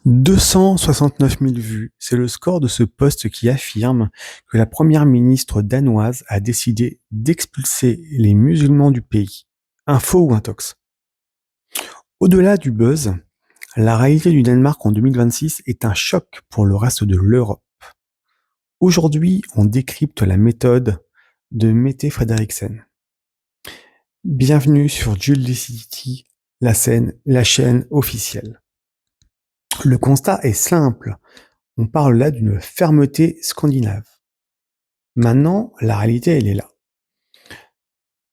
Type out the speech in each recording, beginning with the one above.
269 000 vues, c'est le score de ce post qui affirme que la première ministre danoise a décidé d'expulser les musulmans du pays. Un faux ou un tox? Au-delà du buzz, la réalité du Danemark en 2026 est un choc pour le reste de l'Europe. Aujourd'hui, on décrypte la méthode de Mette Frederiksen. Bienvenue sur Julicity, la chaîne officielle. Le constat est simple. On parle là d'une fermeté scandinave. Maintenant, la réalité, elle est là.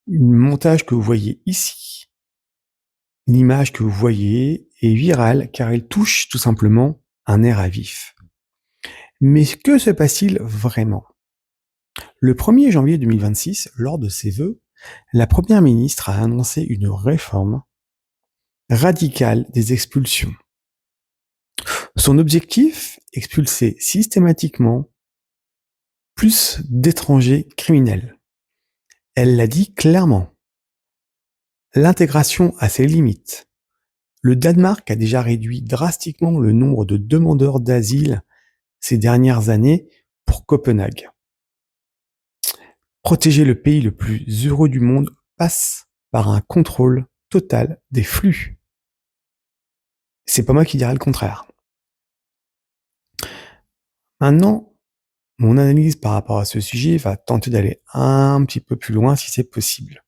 Le montage que vous voyez ici, l'image que vous voyez est virale car elle touche tout simplement un nerf à vif. Mais que se passe-t-il vraiment? Le 1er janvier 2026, lors de ses vœux, la première ministre a annoncé une réforme radicale des expulsions. Son objectif, expulser systématiquement plus d'étrangers criminels. Elle l'a dit clairement. L'intégration a ses limites. Le Danemark a déjà réduit drastiquement le nombre de demandeurs d'asile ces dernières années pour Copenhague. Protéger le pays le plus heureux du monde passe par un contrôle total des flux. C'est pas moi qui dirais le contraire. Maintenant, mon analyse par rapport à ce sujet va tenter d'aller un petit peu plus loin si c'est possible.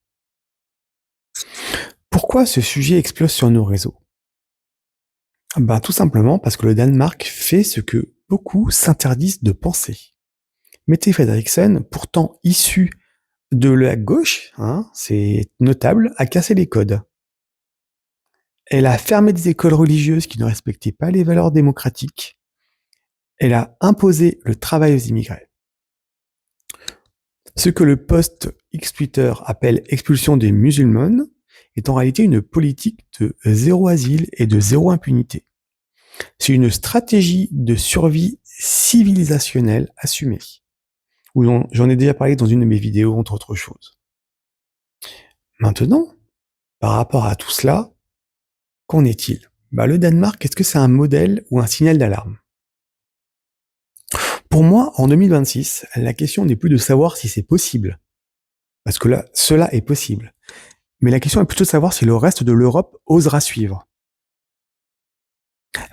Pourquoi ce sujet explose sur nos réseaux? Tout simplement parce que le Danemark fait ce que beaucoup s'interdisent de penser. Mette Frederiksen, pourtant issue de la gauche, c'est notable, a cassé les codes. Elle a fermé des écoles religieuses qui ne respectaient pas les valeurs démocratiques. Elle a imposé le travail aux immigrés. Ce que le post X-Twitter appelle expulsion des musulmans est en réalité une politique de zéro asile et de zéro impunité. C'est une stratégie de survie civilisationnelle assumée. J'en ai déjà parlé dans une de mes vidéos, entre autres choses. Maintenant, par rapport à tout cela, qu'en est-il? Le Danemark, est-ce que c'est un modèle ou un signal d'alarme? Pour moi, en 2026, la question n'est plus de savoir si c'est possible. Parce que là, cela est possible. Mais la question est plutôt de savoir si le reste de l'Europe osera suivre.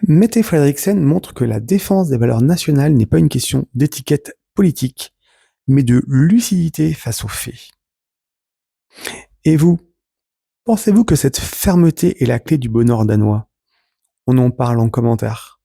Mette Frederiksen montre que la défense des valeurs nationales n'est pas une question d'étiquette politique, mais de lucidité face aux faits. Et vous, pensez-vous que cette fermeté est la clé du bonheur danois? On en parle en commentaire.